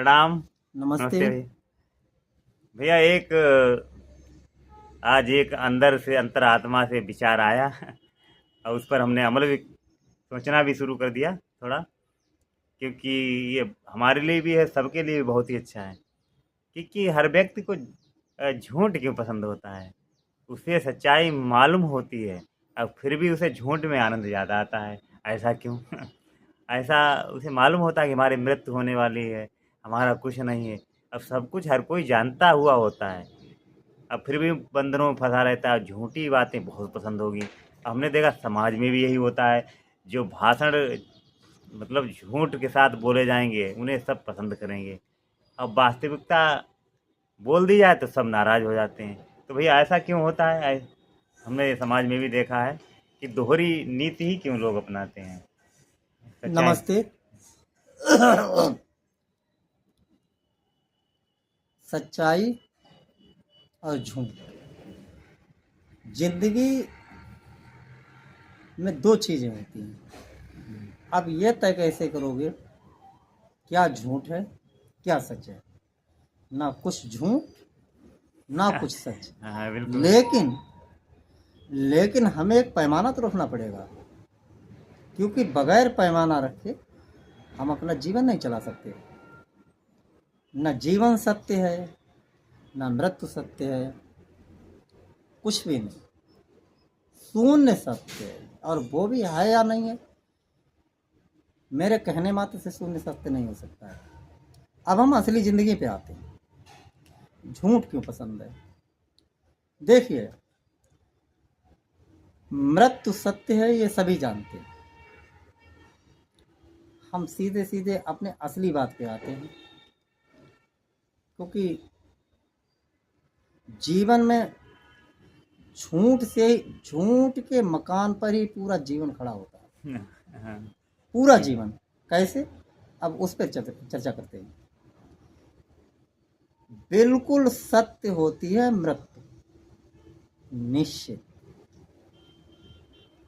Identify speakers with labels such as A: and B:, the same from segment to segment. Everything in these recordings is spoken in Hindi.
A: प्रणाम।
B: नमस्ते।
A: नमस्ते भैया। भैया एक आज एक अंदर से अंतरात्मा से विचार आया और उस पर हमने अमल भी सोचना भी शुरू कर दिया थोड़ा, क्योंकि ये हमारे लिए भी है, सबके लिए भी बहुत ही अच्छा है। क्योंकि हर व्यक्ति को झूठ क्यों पसंद होता है? उसे सच्चाई मालूम होती है और फिर भी उसे झूठ में आनंद ज़्यादा आता है। ऐसा क्यों? ऐसा उसे मालूम होता है कि हमारी मृत्यु होने वाली है, हमारा कुछ नहीं है। अब सब कुछ हर कोई जानता हुआ होता है, अब फिर भी बंधनों में फंसा रहता है। झूठी बातें बहुत पसंद होगी। हमने देखा समाज में भी यही होता है। जो भाषण मतलब झूठ के साथ बोले जाएंगे उन्हें सब पसंद करेंगे। अब वास्तविकता बोल दी जाए तो सब नाराज हो जाते हैं। तो भैया ऐसा क्यों होता है? हमने समाज में भी देखा है कि दोहरी नीति ही क्यों लोग अपनाते हैं। सच्चाई।
B: नमस्ते। सच्चाई और झूठ जिंदगी में दो चीजें होती हैं। अब ये तय कैसे करोगे क्या झूठ है क्या सच है? ना कुछ झूठ ना कुछ सच।
A: हाँ बिल्कुल भैया।
B: लेकिन लेकिन हमें एक पैमाना तो रखना पड़ेगा, क्योंकि बगैर पैमाना रखे हम अपना जीवन नहीं चला सकते। न जीवन सत्य है, न मृत्यु सत्य है, कुछ भी नहीं। शून्य सत्य है, और वो भी है या नहीं है, मेरे कहने मात्र से शून्य सत्य नहीं हो सकता है। अब हम असली जिंदगी पे आते हैं। झूठ क्यों पसंद है? देखिए, मृत्यु सत्य है ये सभी जानते हैं। हम सीधे सीधे अपने असली बात पे आते हैं, क्योंकि जीवन में झूठ के मकान पर ही पूरा जीवन खड़ा होता है।
A: हाँ,
B: पूरा
A: ठीक है।
B: जीवन कैसे? अब उस पर चर्चा करते हैं। बिल्कुल सत्य होती है मृत्यु, निश्चित।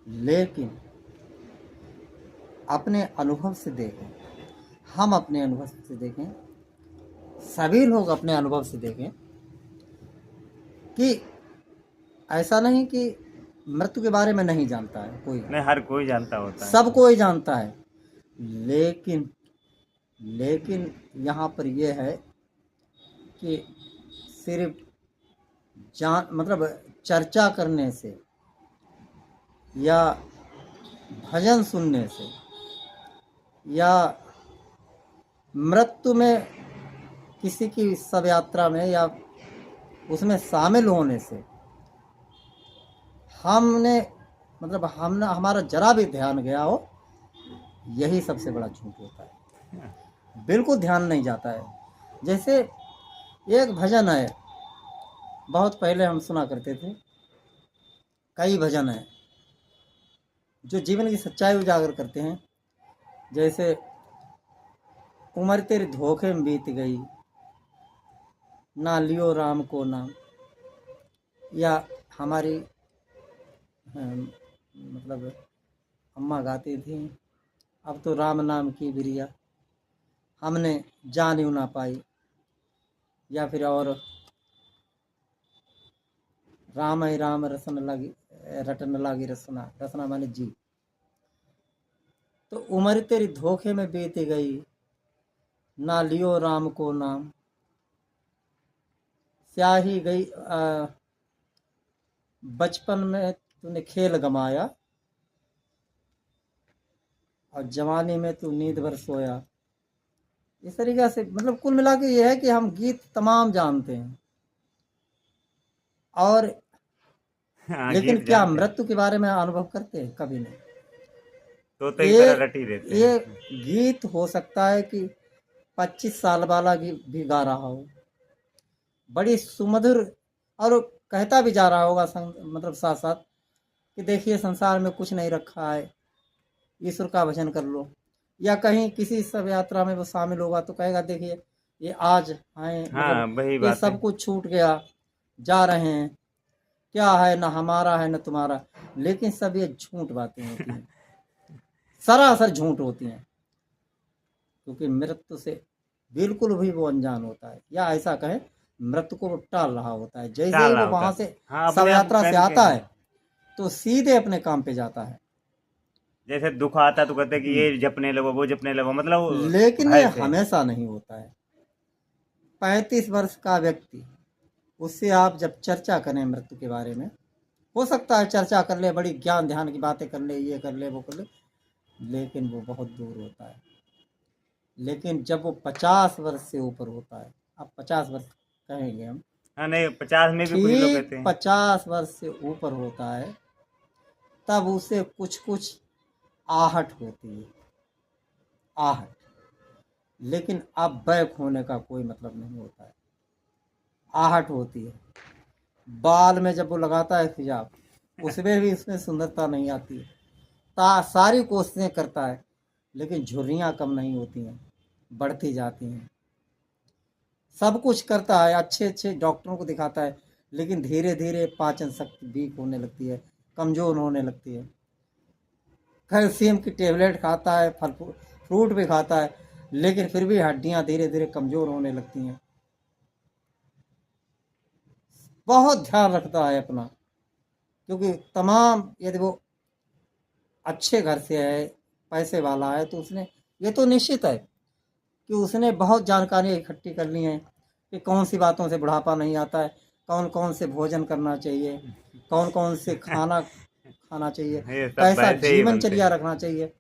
B: लेकिन अपने अनुभव से देखें, हम अपने अनुभव से देखें, सभी लोग अपने अनुभव से देखें कि ऐसा नहीं कि मृत्यु के बारे में नहीं जानता है कोई,
A: नहीं, हर कोई जानता होता है।
B: सब कोई जानता है। लेकिन लेकिन यहाँ पर यह है कि सिर्फ जान मतलब चर्चा करने से या भजन सुनने से या मृत्यु में किसी की शव यात्रा में या उसमें शामिल होने से हमने हमने हमारा जरा भी ध्यान गया हो, यही सबसे बड़ा झूठ होता है। बिल्कुल ध्यान नहीं जाता है। जैसे एक भजन है, बहुत पहले हम सुना करते थे। कई भजन है जो जीवन की सच्चाई उजागर करते हैं। जैसे उम्र तेरी धोखे में बीत गई, ना लियो राम को नाम। या हमारी मतलब अम्मा गाती थी, अब तो राम नाम की बिरिया हमने जान यूँ ना पाई। या फिर और राम है राम रसन लगी, रटन लागी रसना, रसना माने जी। तो उम्र तेरी धोखे में बीत गई, ना लियो राम को नाम। स्याही गई बचपन में तूने खेल गमाया, और जवानी में तू नींद भर सोया। इस तरीक़े से कुल मिला के ये है कि हम गीत तमाम जानते हैं, और
A: हाँ,
B: लेकिन
A: गीत
B: क्या
A: जानते हैं।
B: मृत्यु के बारे में अनुभव करते हैं? कभी नहीं।
A: तोते की
B: ये
A: तरह रटी रहते
B: ये
A: हैं।
B: गीत हो सकता है कि 25 साल वाला भी गा रहा हो, बड़ी सुमधुर, और कहता भी जा रहा होगा साथ साथ कि देखिए संसार में कुछ नहीं रखा है, ईश्वर का भजन कर लो। या कहीं किसी शव यात्रा में वो शामिल होगा तो कहेगा देखिए ये आज आए,
A: हाँ, वही
B: ये
A: बात है।
B: सब कुछ छूट गया, जा रहे हैं, क्या है, ना हमारा है ना तुम्हारा। लेकिन सब ये झूठ बातें होती हैं, सरासर झूठ होती हैं, क्योंकि मृत्यु से बिल्कुल भी वो अनजान होता है, या ऐसा कहें मृत्यु को वो टाल रहा होता है। जैसे ही
A: टाल
B: वो
A: रहा होता
B: वहां
A: है।
B: से
A: हाँ,
B: शव
A: अपने आप
B: यात्रा से
A: कहीं न
B: आता
A: कहीं
B: है तो सीधे अपने काम पे जाता है।
A: जैसे दुःख आता है तो कहते हैं कि
B: हम्म,
A: ये जपने लगो, वो जपने लगो, मतलब
B: लेकिन ये
A: भय से।
B: हमेशा नहीं होता है। 35 वर्ष का व्यक्ति, उससे आप जब चर्चा करें मृत्यु के बारे में, हो सकता है चर्चा कर ले, बड़ी ज्ञान ध्यान की बातें कर ले, ये कर ले वो कर ले, लेकिन वो बहुत दूर होता है। लेकिन जब वो 50 वर्ष से ऊपर होता है, अब 50 वर्ष कहेंगे हम,
A: हाँ, नहीं 50 में भी कुछ लोग
B: ठीक
A: कहते हैं।
B: 50 वर्ष से ऊपर होता है, तब उसे कुछ कुछ आहट होती है, आहट। लेकिन अब बैक होने का कोई मतलब नहीं होता है, आहट होती है। बाल में जब वो लगाता है हिजाब, उसमें भी उसमें सुंदरता नहीं आती है। सारी कोशिशें करता है, लेकिन झुर्रियाँ कम नहीं होती हैं, बढ़ती जाती हैं। सब कुछ करता है, अच्छे अच्छे डॉक्टरों को दिखाता है, लेकिन धीरे धीरे पाचन शक्ति वीक होने लगती है, कमज़ोर होने लगती है। कैल्शियम की टेबलेट खाता है, फल फ्रूट भी खाता है, लेकिन फिर भी हड्डियां धीरे धीरे कमज़ोर होने लगती हैं। बहुत ध्यान रखता है अपना, क्योंकि तमाम, यदि वो अच्छे घर से है, पैसे वाला है, तो उसने, ये तो निश्चित है कि उसने बहुत जानकारियाँ इकट्ठी कर ली हैं कि कौन सी बातों से बुढ़ापा नहीं आता है, कौन कौन से भोजन करना चाहिए, कौन कौन से खाना खाना चाहिए,
A: ये सब
B: कैसा
A: वैसे ही बनते
B: जीवनचर्या
A: हैं।
B: रखना चाहिए।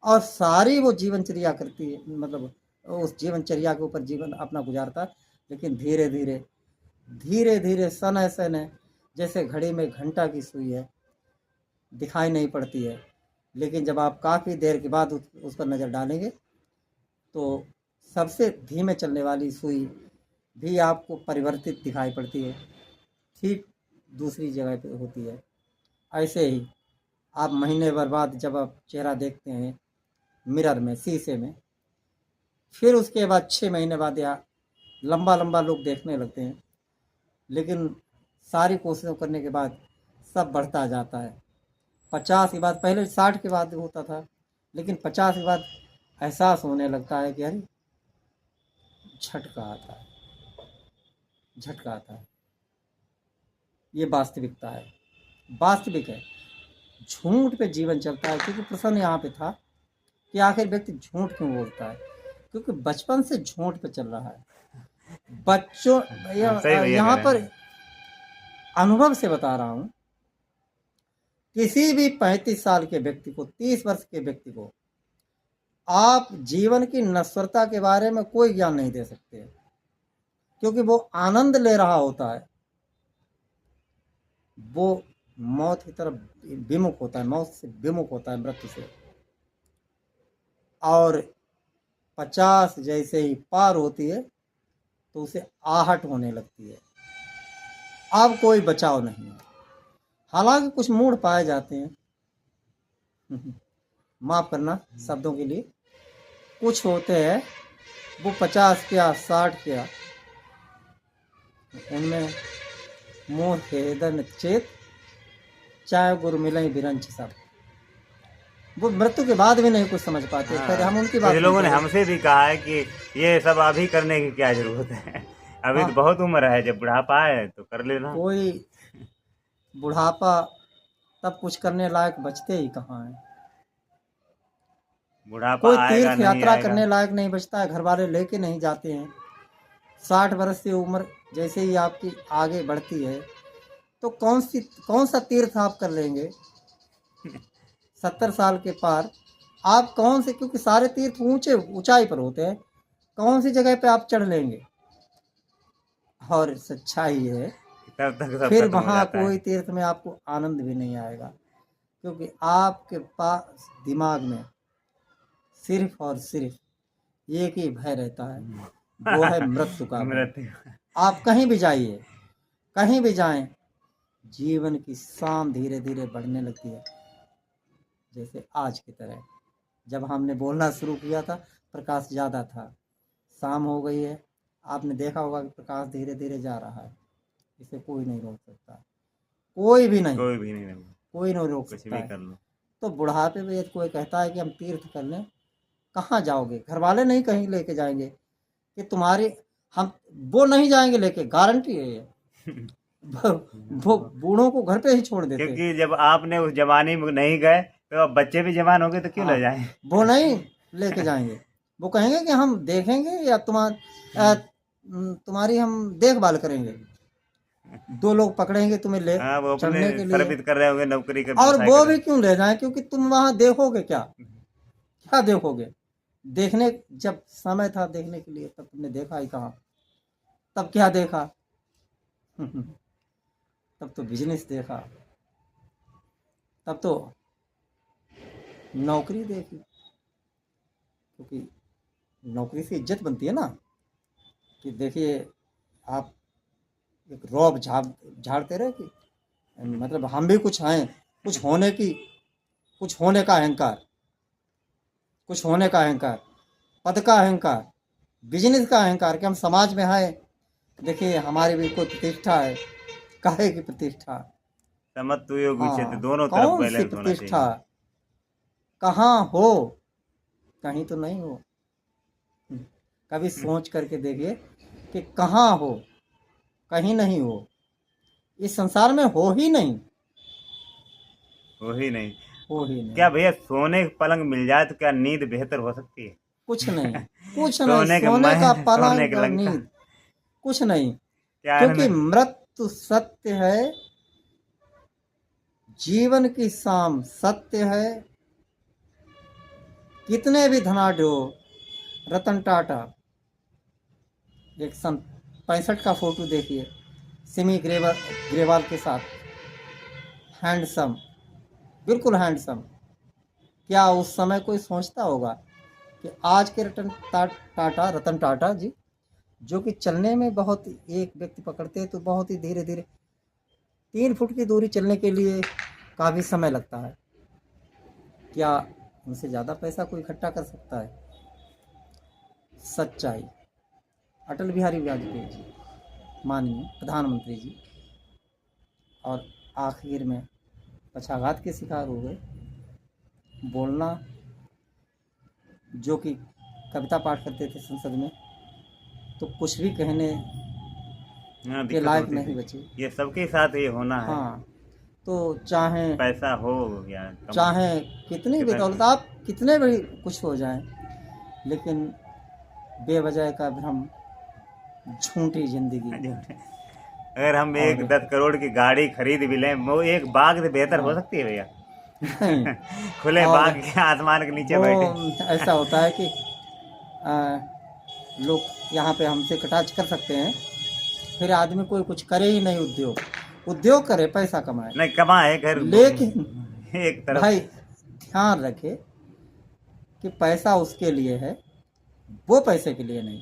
B: और सारी वो जीवनचर्या करती है, मतलब उस जीवनचर्या के ऊपर जीवन अपना गुजारता है। लेकिन धीरे धीरे, धीरे धीरे, सने सने, जैसे घड़ी में घंटा की सुई है, दिखाई नहीं पड़ती है, लेकिन जब आप काफ़ी देर के बाद उस पर नज़र डालेंगे, तो सबसे धीमे चलने वाली सुई भी आपको परिवर्तित दिखाई पड़ती है, ठीक दूसरी जगह पे होती है। ऐसे ही आप महीने भर बाद जब आप चेहरा देखते हैं मिरर में, शीशे में, फिर उसके बाद 6 महीने बाद या लंबा लंबा लोग देखने लगते हैं, लेकिन सारी कोशिशों करने के बाद सब बढ़ता जाता है। 50 के बाद, पहले 60 के बाद होता था, लेकिन 50 के बाद एहसास होने लगता है कि अरे, झटका आता है, झटका आता है। ये वास्तविकता है, वास्तविक है। झूठ पे जीवन चलता है, क्योंकि प्रश्न यहाँ पे था कि आखिर व्यक्ति झूठ क्यों बोलता है, क्योंकि बचपन से झूठ पे चल रहा है। बच्चों,
A: हाँ, सही भैया कह
B: यहाँ
A: रहे
B: पर
A: हैं।
B: अनुभव से बता रहा हूँ, किसी भी 35 साल के व्यक्ति को, 30 वर्ष के व्यक्ति को आप जीवन की नश्वरता के बारे में कोई ज्ञान नहीं दे सकते, क्योंकि वो आनंद ले रहा होता है, वो मौत की तरफ विमुख होता है, मौत से विमुख होता है, मृत्यु से। और 50 जैसे ही पार होती है, तो उसे आहट होने लगती है, अब कोई बचाव नहीं है। हालांकि कुछ मूड पाए जाते हैं, माफ करना शब्दों के लिए, कुछ होते हैं वो 50 क्या 60 क्या, उनमें मोह खेदन चेत, चाहे गुरु मिले बिरंच सब, वो मृत्यु के बाद भी नहीं कुछ समझ पाते। खैर,
A: हाँ,
B: हम उनकी
A: कुछ
B: बात नहीं
A: लोगों
B: कर
A: ने
B: रहे।
A: हमसे भी कहा है कि ये सब अभी करने की क्या जरूरत है। अभी तो
B: हाँ,
A: बहुत उम्र है, जब बुढ़ापा है तो कर लेना।
B: कोई बुढ़ापा तब कुछ करने लायक बचते ही कहाँ है।
A: बुढ़ापा
B: कोई
A: आएगा
B: तीर्थ
A: नहीं
B: यात्रा
A: आएगा।
B: करने लायक नहीं बचता है, घर वाले लेके नहीं जाते हैं। 60 वर्ष की उम्र जैसे ही आपकी आगे बढ़ती है, तो कौन सा तीर्थ आप कर लेंगे। 70 साल के पार आप कौन से, क्योंकि सारे तीर्थ ऊंचे ऊंचाई पर होते हैं, कौन सी जगह पे आप चढ़ लेंगे। और सच्चाई ये है,
A: तब तक सब
B: फिर
A: खत्म हो
B: वहाँ
A: जाता
B: कोई
A: है।
B: तीर्थ में आपको आनंद भी नहीं आएगा, क्योंकि आपके पास दिमाग में सिर्फ और सिर्फ एक ही भय रहता है, वो है मृत्यु का भय।
A: मृत्यु।
B: आप कहीं भी जाइए, कहीं भी जाएं, जीवन की शाम धीरे धीरे बढ़ने लगती है, जैसे आज की तरह। जब हमने बोलना शुरू किया था, प्रकाश ज़्यादा था, शाम हो गई है, आपने देखा होगा कि प्रकाश धीरे धीरे जा रहा है, इसे कोई नहीं रोक सकता, कोई भी नहीं,
A: कोई भी नहीं रहेगा,
B: कोई नहीं रोक
A: कुछ
B: सकता
A: भी
B: है।
A: कर लो।
B: तो बुढ़ापे में यदि कोई कहता है कि हम तीर्थ कर लें, कहाँ जाओगे, घर वाले नहीं कहीं लेके जाएंगे, कि तुम्हारी हम वो नहीं जाएंगे लेके, गारंटी है ये। वो बूढ़ों को घर पे ही छोड़ देते।
A: क्योंकि जब आपने उस जवानी में नहीं गए तो अब बच्चे भी जवान हो गए तो क्यों ले
B: हाँ,
A: जाएं।
B: वो नहीं लेके जाएंगे। वो कहेंगे कि हम देखेंगे या तुम्हारी हम देखभाल करेंगे। 2 लोग पकड़ेंगे तुम्हें ले
A: हाँ, वो अपने
B: चढ़ने के लिए।
A: सर्विस कर रहे होंगे, नौकरी कर
B: और
A: व्यवसाय
B: वो
A: कर
B: भी
A: रहे
B: क्यों ले जाएं, क्योंकि तुम वहां देखोगे क्या, क्या देखोगे। देखने जब समय था देखने के लिए तब तुमने देखा ही कहाँ। तब क्या देखा। तब तो बिजनेस देखा, तब तो नौकरी देखी, क्योंकि नौकरी से इज्जत बनती है ना। कि देखिए आप एक रौब झाड़ते रहे कि मतलब हम भी कुछ हैं, कुछ होने की, कुछ होने का अहंकार, कुछ होने का अहंकार, पद का अहंकार, बिजनेस का अहंकार कि हम समाज में हैं। देखिए हमारी भी कोई प्रतिष्ठा है, काहे की प्रतिष्ठा।
A: समत्व योग उचित,
B: हाँ,
A: दोनों तरफ
B: कौन सी
A: बैलेंस होना
B: प्रतिष्ठा,
A: चाहिए।
B: कहाँ हो, कहीं तो नहीं हो। कभी सोच करके देखिए कि कहाँ हो, कहीं नहीं हो, इस संसार में हो ही नहीं,
A: वो ही नहीं।
B: हो ही नहीं।
A: क्या भैया सोने का पलंग मिल जाए तो क्या नींद बेहतर हो सकती है।
B: कुछ नहीं, कुछ नहीं,
A: सोने के
B: सोने का
A: महल, सोने
B: पलंग
A: के लंका,
B: नींद कुछ नहीं।
A: क्या है
B: क्योंकि
A: ना।
B: मृत्यु सत्य है, जीवन की शाम सत्य है। कितने भी धनाढ्य हो, रतन टाटा, एक सन 65 का फोटो देखिए, सिमी ग्रेवाल के साथ, हैंडसम, बिल्कुल हैंडसम। क्या उस समय कोई सोचता होगा कि आज के रतन टाटा जी, जो कि चलने में बहुत, एक व्यक्ति पकड़ते हैं तो बहुत ही धीरे धीरे 3 फुट की दूरी चलने के लिए काफ़ी समय लगता है। क्या उनसे ज़्यादा पैसा कोई इकट्ठा कर सकता है। सच्चाई। अटल बिहारी वाजपेयी जी, माननीय प्रधानमंत्री जी, और आखिर में पक्षाघात के शिकार हो गए। बोलना, जो कि कविता पाठ करते थे संसद में, तो कुछ भी कहने
A: हाँ,
B: के
A: दिक्कत
B: लायक
A: होती
B: नहीं
A: थी।
B: बचे।
A: ये सबके साथ ये होना है।
B: हाँ, तो चाहे
A: पैसा हो या कम,
B: चाहे कितनी भी
A: कितना
B: दौलत, आप कितने भी कुछ हो जाएं, लेकिन बेवजह का भ्रम, झूठी जिंदगी।
A: अगर हम एक
B: और
A: 10 करोड़ की गाड़ी खरीद भी लें वो एक बाग से बेहतर हो
B: हाँ,
A: सकती है भैया।
B: नहीं।
A: खुले
B: और
A: बाग के आसमान के नीचे
B: वो
A: बैठे।
B: ऐसा होता है कि आ, लोग यहाँ पे हमसे कटाक्ष कर सकते हैं, फिर आदमी कोई कुछ करे ही नहीं। उद्योग, उद्योग करे, पैसा कमाए,
A: नहीं कमाए घर
B: लेकिन
A: एक तरफ।
B: भाई ध्यान रखे कि पैसा उसके लिए है, वो पैसे के लिए नहीं।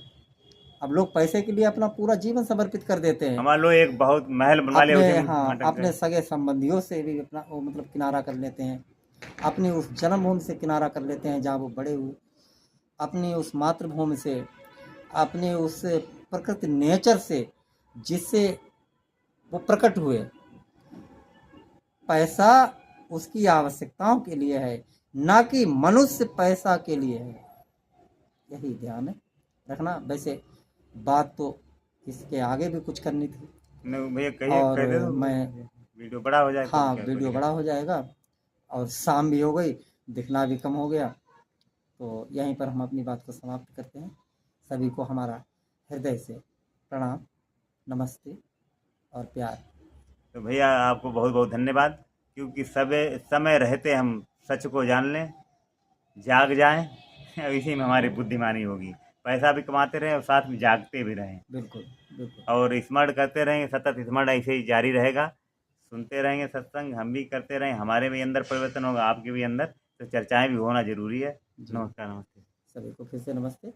B: अब लोग पैसे के लिए अपना पूरा जीवन समर्पित कर देते हैं।
A: हमारे लोग एक बहुत महल बनवा ले
B: अपने,
A: उसी में
B: हाँ,
A: भटक
B: अपने
A: गए।
B: सगे संबंधियों से भी अपना वो मतलब किनारा कर लेते हैं, अपनी उस जन्मभूमि से किनारा कर लेते हैं जहाँ वो बड़े हुए, अपनी उस मातृभूमि से, अपने उस प्रकृति नेचर से जिससे वो प्रकट हुए। पैसा उसकी आवश्यकताओं के लिए है, ना कि मनुष्य पैसा के लिए है। यही ध्यान में रखना। वैसे बात तो इसके आगे भी कुछ करनी थी,
A: नहीं भैया कहिए,
B: और
A: कह दे तो
B: मैं,
A: वीडियो बड़ा हो जाए तो
B: हाँ,
A: क्या
B: वीडियो
A: बढ़िया।
B: बड़ा हो जाएगा और शाम भी हो गई, दिखना भी कम हो गया। तो यहीं पर हम अपनी बात को समाप्त करते हैं। सभी को हमारा हृदय से प्रणाम, नमस्ते और प्यार।
A: तो भैया आपको बहुत बहुत धन्यवाद, क्योंकि समय रहते हम सच को जान लें, जाग जाएं। और इसी में हमारी बुद्धिमानी होगी। पैसा भी कमाते रहें और साथ में जागते भी रहें,
B: बिल्कुल, बिल्कुल।
A: और स्मरण करते रहेंगे। सतत स्मरण ऐसे ही जारी रहेगा। सुनते रहेंगे सत्संग, हम भी करते रहें, हमारे भी अंदर परिवर्तन होगा, आपके भी अंदर। तो चर्चाएं भी होना जरूरी है।
B: जी,
A: नमस्कार, नमस्ते।
B: सभी को फिर से नमस्ते।